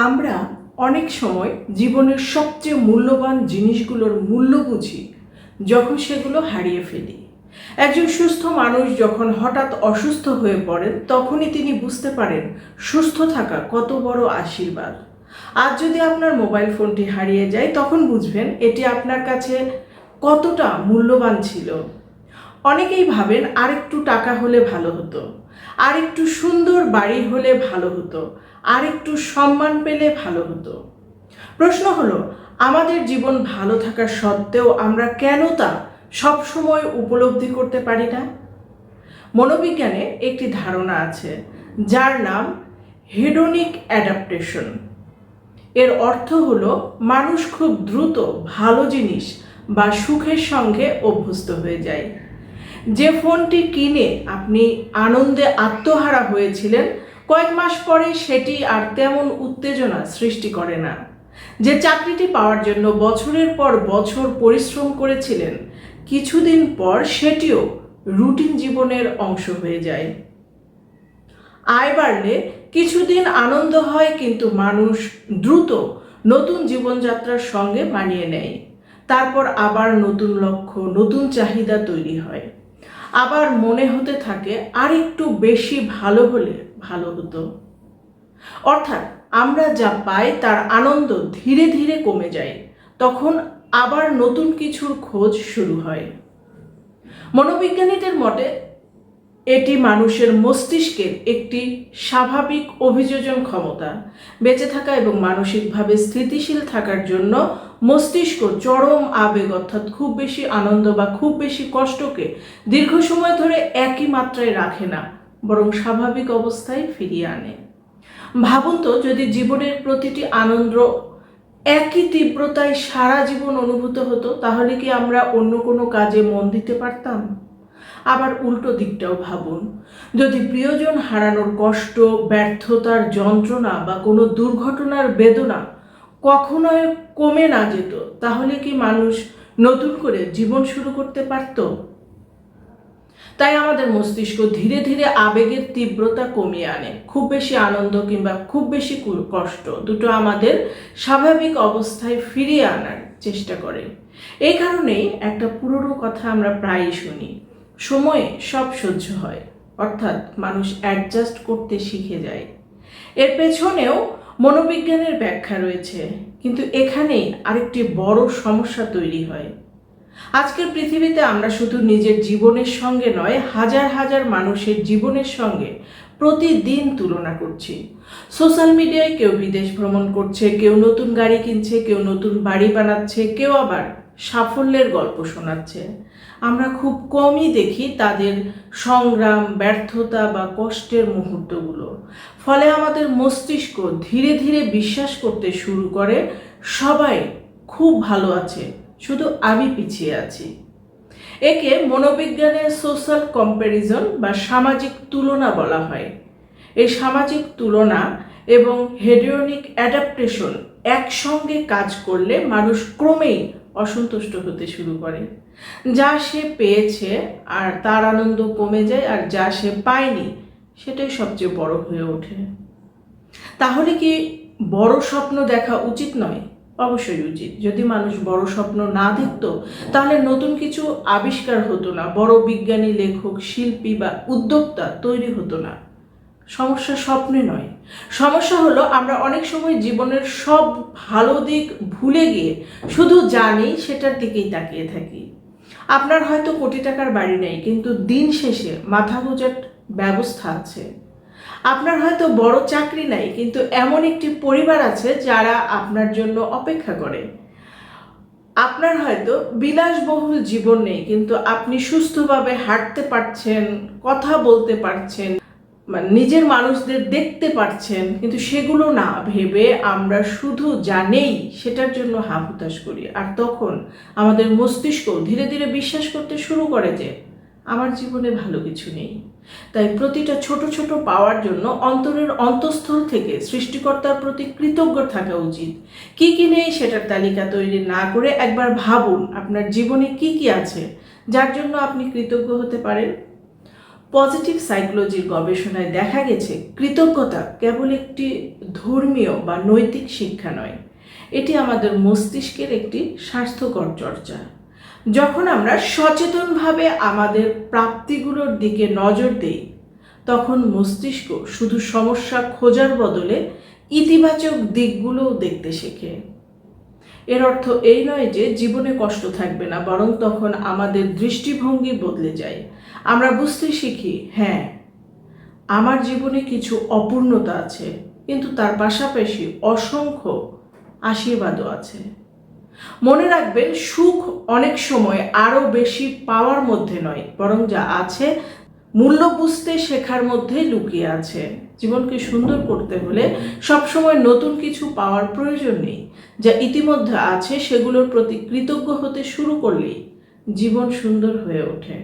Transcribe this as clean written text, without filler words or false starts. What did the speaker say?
আমরা অনেক সময় জীবনের সবচেয়ে মূল্যবান জিনিসগুলোর মূল্য বুঝি যখন সেগুলো হারিয়ে ফেলি। একজন সুস্থ মানুষ যখন হঠাৎ অসুস্থ হয়ে পড়েন তখনই তিনি বুঝতে পারেন সুস্থ থাকা কত বড় আশীর্বাদ। আজ যদি আপনার মোবাইল ফোনটি হারিয়ে যায় তখন বুঝবেন এটি আপনার কাছে কতটা মূল্যবান ছিল। অনেকেই ভাবেন আরেকটু টাকা হলে ভালো হতো, আরেকটু সুন্দর বাড়ি হলে ভালো হতো, আরেকটু সম্মান পেলে ভালো হতো। প্রশ্ন হলো, আমাদের জীবন ভালো থাকা সত্ত্বেও আমরা কেন তা সবসময় উপলব্ধি করতে পারি না? মনোবিজ্ঞানে একটি ধারণা আছে যার নাম হেডোনিক অ্যাডাপ্টেশন। এর অর্থ হলো মানুষ খুব দ্রুত ভালো জিনিস বা সুখের সঙ্গে অভ্যস্ত হয়ে যায়। যে ফোনটি কিনে আপনি আনন্দে আত্মহারা হয়েছিলেন, কয়েক মাস পরে সেটি আর তেমন উত্তেজনা সৃষ্টি করে না। যে চাকরিটি পাওয়ার জন্য বছরের পর বছর পরিশ্রম করেছিলেন, কিছুদিন পর সেটিও রুটিন জীবনের অংশ হয়ে যায়। আয় বাড়লে কিছুদিন আনন্দ হয়, কিন্তু মানুষ দ্রুত নতুন জীবনযাত্রার সঙ্গে মানিয়ে নেয়। তারপর আবার নতুন লক্ষ্য, নতুন চাহিদা তৈরি হয়। আবার মনে হতে থাকে আরেকটু বেশি ভালো হলে ভালো হতো। অর্থাৎ আমরা যা পাই তার আনন্দ ধীরে ধীরে কমে যায়। তখন আবার নতুন কিছুর খোঁজ শুরু হয়। মনোবিজ্ঞানীদের মতে এটি মানুষের মস্তিষ্কের একটি স্বাভাবিক অভিযোজন ক্ষমতা। বেঁচে থাকা এবং মানসিকভাবে স্থিতিশীল থাকার জন্য মস্তিষ্ক চরম আবেগ অর্থাৎ খুব বেশি আনন্দ বা খুব বেশি কষ্টকে দীর্ঘ সময় ধরে একই মাত্রায় রাখে না, বরং স্বাভাবিক অবস্থায় ফিরিয়ে আনে। ভাবুন তো, যদি জীবনের প্রতিটি আনন্দ একই তীব্রতায় সারা জীবন অনুভূত হতো, তাহলে কি আমরা অন্য কোনো কাজে মন দিতে পারতাম? আবার উল্টো দিকটাও ভাবুন, যদি প্রিয়জন হারানোর কষ্ট, ব্যর্থতার যন্ত্রণা বা কোনো দুর্ঘটনার বেদনা কখনোই কমে না যেত, তাহলে কি মানুষ নতুন করে জীবন শুরু করতে পারত? তাই আমাদের মস্তিষ্ক ধীরে ধীরে আবেগের তীব্রতা কমিয়ে আনে। খুব বেশি আনন্দ কিংবা খুব বেশি কষ্ট দুটো আমাদের স্বাভাবিক অবস্থায় ফিরিয়ে আনার চেষ্টা করে। এই কারণেই একটা পুরনো কথা আমরা প্রায়ই শুনি, সময়ে সব সহ্য হয়, অর্থাৎ মানুষ অ্যাডজাস্ট করতে শিখে যায়। এর পেছনেও মনোবিজ্ঞানের ব্যাখ্যা রয়েছে, কিন্তু এখানেই আরেকটি বড় সমস্যা তৈরি হয়। আজকের পৃথিবীতে আমরা শুধু নিজের জীবনের সঙ্গে নয়, হাজার হাজার মানুষের জীবনের সঙ্গে প্রতিদিন তুলনা করছি। সোশ্যাল মিডিয়ায় কেউ বিদেশ ভ্রমণ করছে, কেউ নতুন গাড়ি কিনছে, কেউ নতুন বাড়ি বানাচ্ছে, কেউ আবার সাফল্যের গল্প শোনাচ্ছে। আমরা খুব কমই দেখি তাদের সংগ্রাম, ব্যর্থতা বা কষ্টের মুহূর্তগুলো। ফলে আমাদের মস্তিষ্ক ধীরে ধীরে বিশ্বাস করতে শুরু করে সবাই খুব ভালো আছে, শুধু আমি পিছিয়ে আছি। একে মনোবিজ্ঞানে সোশ্যাল কম্প্যারিজন বা সামাজিক তুলনা বলা হয়। এই সামাজিক তুলনা এবং হেডোনিক অ্যাডাপ্টেশন একসঙ্গে কাজ করলে মানুষ ক্রমেই অসন্তুষ্ট হতে শুরু করে। যা সে পেয়েছে আর তার আনন্দ কমে যায়, আর যা সে পায়নি সেটাই সবচেয়ে বড় হয়ে ওঠে। তাহলে কি বড় স্বপ্ন দেখা উচিত নয়? অবশ্যই উচিত। যদি মানুষ বড় স্বপ্ন না দেখত, তাহলে নতুন কিছু আবিষ্কার হতো না, বড় বিজ্ঞানী, লেখক, শিল্পী বা উদ্যোক্তা তৈরি হতো না। সমস্যা স্বপ্নে নয়, সমস্যা হলো আমরা অনেক সময় জীবনের সব ভালো দিক ভুলে গিয়ে শুধু জানি সেটার দিকেই তাকিয়ে থাকি। আপনার হয়তো কোটি টাকার বাড়ি নেই, কিন্তু দিন শেষে মাথা গোঁজার ব্যবস্থা আছে। আপনার হয়তো বড় চাকরি নাই, কিন্তু এমন একটি পরিবার আছে যারা আপনার জন্য অপেক্ষা করে। আপনার হয়তো বিলাসবহুল জীবন নেই, কিন্তু আপনি সুস্থভাবে হাঁটতে পারছেন, কথা বলতে পারছেন, নিজের মানুষদের দেখতে পারছেন, কিন্তু সেগুলো না ভেবে আমরা শুধু জানেই সেটার জন্য হাহুতাশ করি। আর তখন আমাদের মস্তিষ্ক ধীরে ধীরে বিশ্বাস করতে শুরু করে যে আমার জীবনে ভালো কিছু নেই। তাই প্রতিটা ছোট ছোট পাওয়ার জন্য অন্তরের অন্তঃস্থল থেকে সৃষ্টিকর্তার প্রতি কৃতজ্ঞ থাকা উচিত। কি কি নেই সেটার তালিকা তৈরি না করে একবার ভাবুন আপনার জীবনে কি কি আছে যার জন্য আপনি কৃতজ্ঞ হতে পারেন। পজিটিভ সাইকোলজির গবেষণায় দেখা গেছে কৃতজ্ঞতা কেবল একটি ধর্মীয় বা নৈতিক শিক্ষা নয়, এটি আমাদের মস্তিষ্কের একটি স্বাস্থ্যকর চর্চা। যখন আমরা সচেতনভাবে আমাদের প্রাপ্তিগুলোর দিকে নজর দিই, তখন মস্তিষ্ক শুধু সমস্যা খোঁজার বদলে ইতিবাচক দিকগুলোও দেখতে শেখে। এর অর্থ এই নয় যে জীবনে কষ্ট থাকবে না, বরং তখন আমাদের দৃষ্টিভঙ্গি বদলে যায়। আমরা বুঝতে শিখি, হ্যাঁ, আমার জীবনে কিছু অপূর্ণতা আছে, কিন্তু তার পাশাপাশি অসংখ্য আশীর্বাদও আছে। মনে রাখবেন, সুখ অনেক সময় আরও বেশি পাওয়ার মধ্যে নয়, বরং যা আছে মূল্য বুঝতে শেখার মধ্যে লুকিয়ে আছে। জীবনকে সুন্দর করতে হলে সবসময় নতুন কিছু পাওয়ার প্রয়োজন নেই। যা ইতিমধ্যে আছে সেগুলোর প্রতি কৃতজ্ঞ হতে শুরু করলেই জীবন সুন্দর হয়ে ওঠে।